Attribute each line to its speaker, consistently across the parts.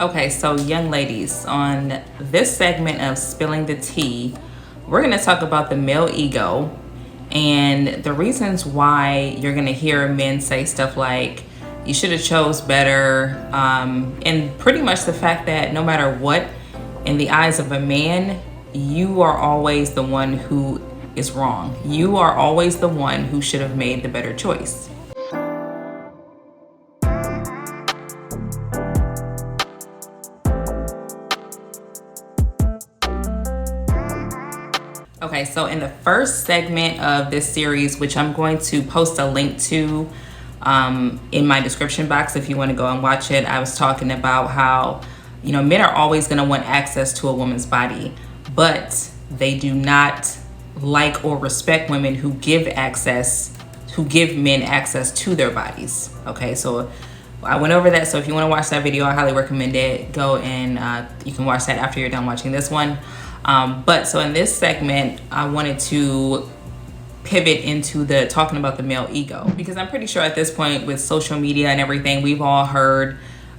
Speaker 1: Okay, so young ladies, on this segment of Spilling the Tea, we're going to talk about the male ego and the reasons why you're going to hear men say stuff like, you should have chose better, and pretty much the fact that no matter what, in the eyes of a man, you are always the one who is wrong. You are always the one who should have made the better choice. Okay, so in the first segment of this series, which I'm going to post a link to in my description box if you want to go and watch it, I was talking about how, men are always going to want access to a woman's body, but they do not like or respect women who give men access to their bodies. Okay, so I went over that. So if you want to watch that video, I highly recommend it. Go and you can watch that after you're done watching this one. But so in this segment, I wanted to pivot into talking about the male ego, because I'm pretty sure at this point with social media and everything, we've all heard,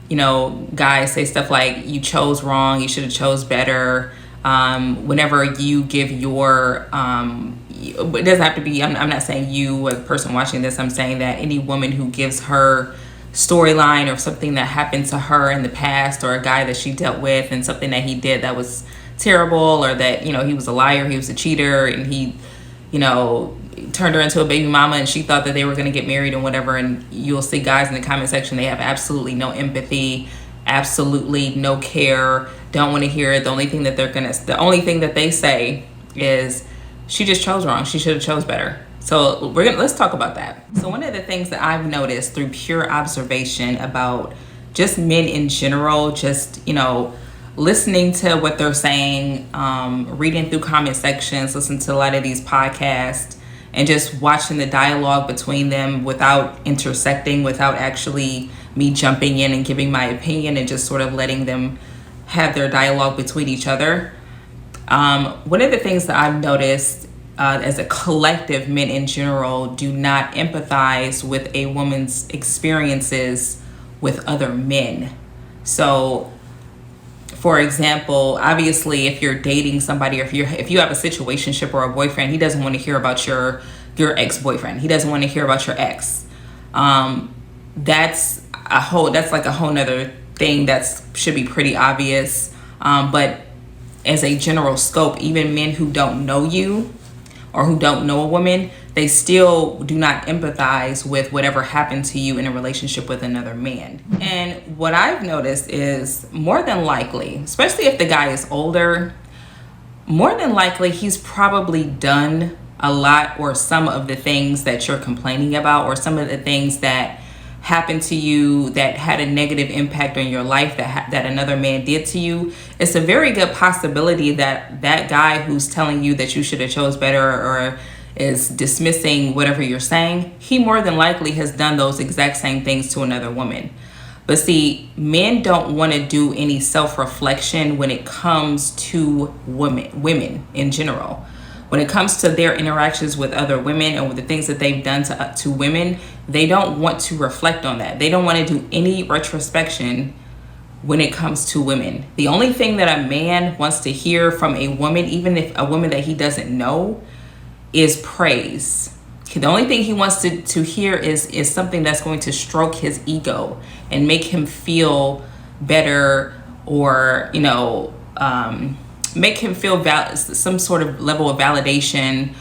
Speaker 1: guys say stuff like, you chose wrong, you should have chose better. Whenever you give your, it doesn't have to be, I'm not saying you as a person watching this, I'm saying that any woman who gives her storyline or something that happened to her in the past, or a guy that she dealt with and something that he did that was terrible, or that he was a liar, he was a cheater, and he turned her into a baby mama and she thought that they were going to get married and whatever. And you'll see guys in the comment section, they have absolutely no empathy, absolutely no care, don't want to hear it. The only thing that they say is, she just chose wrong, she should have chose better. So let's talk about that. So one of the things that I've noticed through pure observation about just men in general, just listening to what they're saying, reading through comment sections, listening to a lot of these podcasts, and just watching the dialogue between them without intersecting, without actually me jumping in and giving my opinion, and just sort of letting them have their dialogue between each other. One of the things that I've noticed as a collective, men in general do not empathize with a woman's experiences with other men. So for example, obviously, if you're dating somebody, or if you have a situationship or a boyfriend, he doesn't want to hear about your ex-boyfriend. He doesn't want to hear about your ex. That's like a whole nother thing that should be pretty obvious. But as a general scope, even men who don't know you or who don't know a woman, they still do not empathize with whatever happened to you in a relationship with another man. And what I've noticed is, more than likely, especially if the guy is older, more than likely he's probably done a lot or some of the things that you're complaining about, or some of the things that happened to you that had a negative impact on your life that another man did to you. It's a very good possibility that that guy who's telling you that you should have chose better, or is dismissing whatever you're saying, he more than likely has done those exact same things to another woman. But see, men don't want to do any self-reflection when it comes to women in general. When it comes to their interactions with other women and with the things that they've done to women, they don't want to reflect on that. They don't want to do any retrospection when it comes to women. The only thing that a man wants to hear from a woman, even if a woman that he doesn't know, is praise. The only thing he wants to hear is something that's going to stroke his ego and make him feel better, or make him feel some sort of level of validation.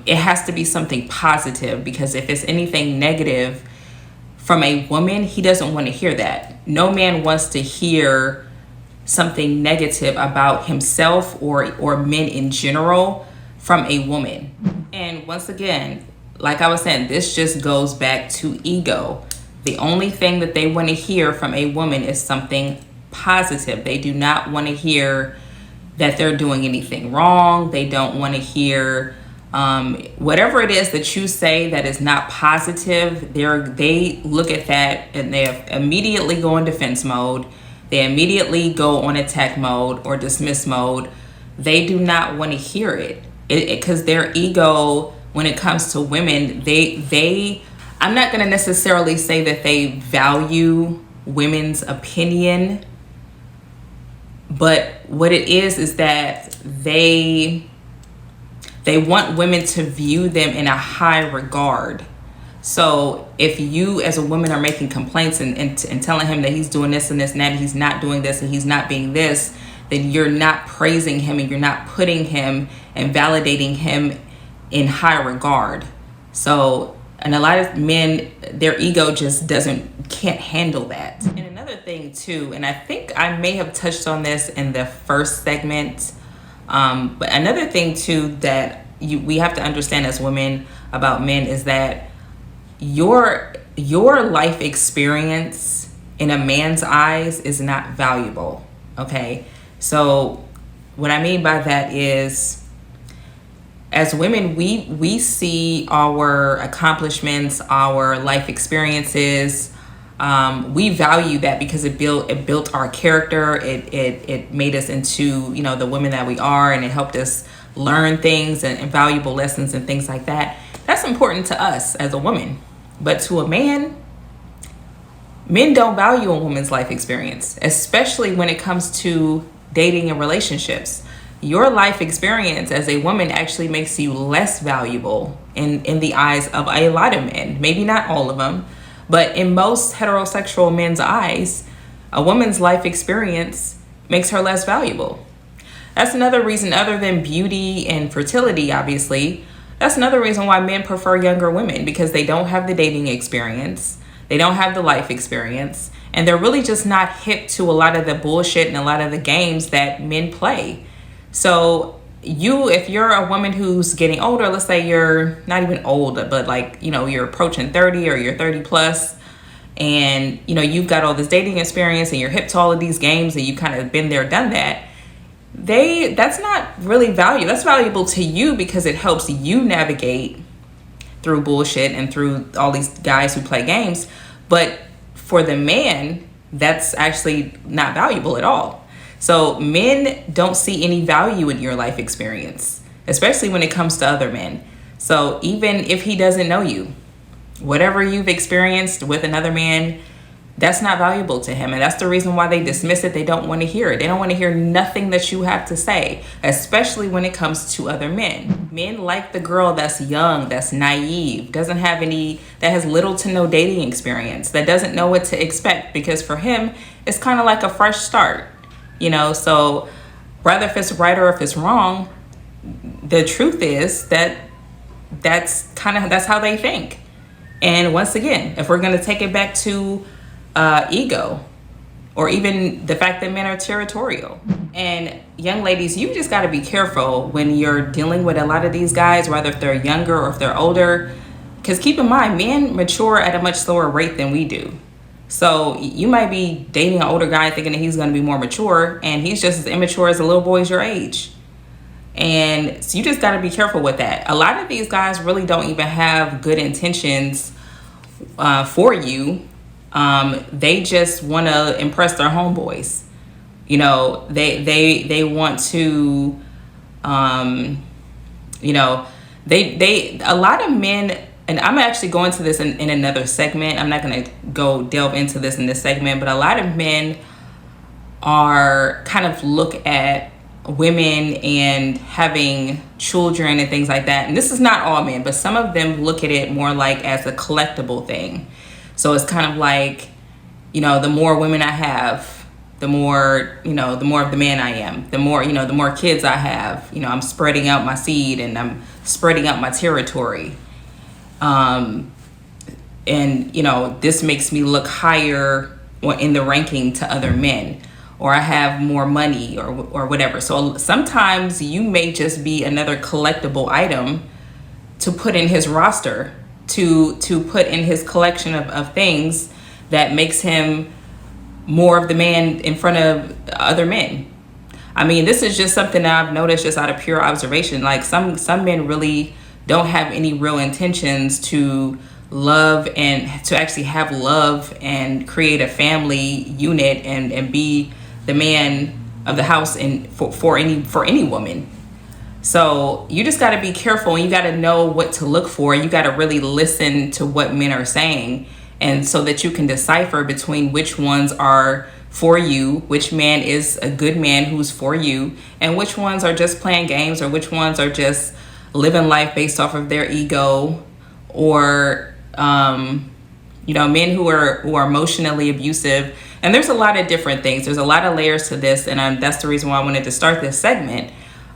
Speaker 1: It has to be something positive, because if it's anything negative from a woman, he doesn't want to hear that. No man wants to hear something negative about himself or men in general from a woman. And once again, like I was saying, this just goes back to ego. The only thing that they want to hear from a woman is something positive. They do not want to hear that they're doing anything wrong. They don't want to hear whatever it is that you say that is not positive. They look at that and they immediately go in defense mode. They immediately go on attack mode or dismiss mode. They do not want to hear it. Because their ego, when it comes to women, I'm not going to necessarily say that they value women's opinion But what it is that they want women to view them in a high regard. So if you as a woman are making complaints and telling him that he's doing this and this and that, and he's not doing this and he's not being this, then you're not praising him and you're not putting him and validating him in high regard. So, and a lot of men, their ego just can't handle that. And another thing too, and I think I may have touched on this in the first segment, but another thing too that we have to understand as women about men is that your life experience in a man's eyes is not valuable. Okay, so what I mean by that is, as women, we see our accomplishments, our life experiences. We value that because it built our character. It made us into, you know, the women that we are, and it helped us learn things and valuable lessons and things like that. That's important to us as a woman. But to a man, men don't value a woman's life experience, especially when it comes to dating and relationships. Your life experience as a woman actually makes you less valuable in the eyes of a lot of men. Maybe not all of them, but in most heterosexual men's eyes, a woman's life experience makes her less valuable. That's another reason, other than beauty and fertility, obviously. That's another reason why men prefer younger women, because they don't have the dating experience. They don't have the life experience. And they're really just not hip to a lot of the bullshit and a lot of the games that men play. So if you're a woman who's getting older, let's say you're not even old, but like, you know, you're approaching 30 or you're 30 plus, and, you know, you've got all this dating experience and you're hip to all of these games and you kind of been there, done that. That's not really value. That's valuable to you because it helps you navigate through bullshit and through all these guys who play games. But for the man, that's actually not valuable at all. So men don't see any value in your life experience, especially when it comes to other men. So even if he doesn't know you, whatever you've experienced with another man, that's not valuable to him. And that's the reason why they dismiss it. They don't want to hear it. They don't want to hear nothing that you have to say, especially when it comes to other men. Men like the girl that's young, that's naive, that has little to no dating experience, that doesn't know what to expect, because for him, it's kind of like a fresh start. You know, so whether if it's right or if it's wrong, the truth is that's how they think. And once again, if we're going to take it back to ego, or even the fact that men are territorial. And young ladies, you just got to be careful when you're dealing with a lot of these guys, whether if they're younger or if they're older, because keep in mind, men mature at a much slower rate than we do. So you might be dating an older guy thinking that he's going to be more mature, and he's just as immature as the little boys your age. And so you just got to be careful with that. A lot of these guys really don't even have good intentions for you. They just want to impress their homeboys. You know, they want to, you know, a lot of men. And I'm actually going to this in another segment. I'm not going to go delve into this in this segment, but a lot of men are kind of look at women and having children and things like that. And this is not all men, but some of them look at it more like as a collectible thing. So it's kind of like, you know, the more women I have, the more, you know, the more of the man I am, the more, you know, the more kids I have, you know, I'm spreading out my seed and I'm spreading out my territory. And, you know, this makes me look higher in the ranking to other men, or I have more money or whatever. So sometimes you may just be another collectible item to put in his roster, to put in his collection of things that makes him more of the man in front of other men. I mean, this is just something that I've noticed just out of pure observation. Like some men really don't have any real intentions to love and to actually have love and create a family unit and be the man of the house and for any woman. So you just got to be careful, and you got to know what to look for. You got to really listen to what men are saying, and so that you can decipher between which ones are for you, which man is a good man who's for you, and which ones are just playing games, or which ones are just living life based off of their ego, or men who are emotionally abusive. And there's a lot of different things. There's a lot of layers to this, and that's the reason why I wanted to start this segment,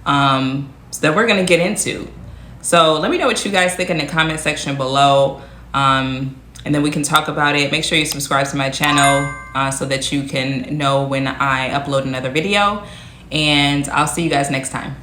Speaker 1: so that we're going to get into. So let me know what you guys think in the comment section below, and then we can talk about it. Make sure you subscribe to my channel so that you can know when I upload another video, and I'll see you guys next time.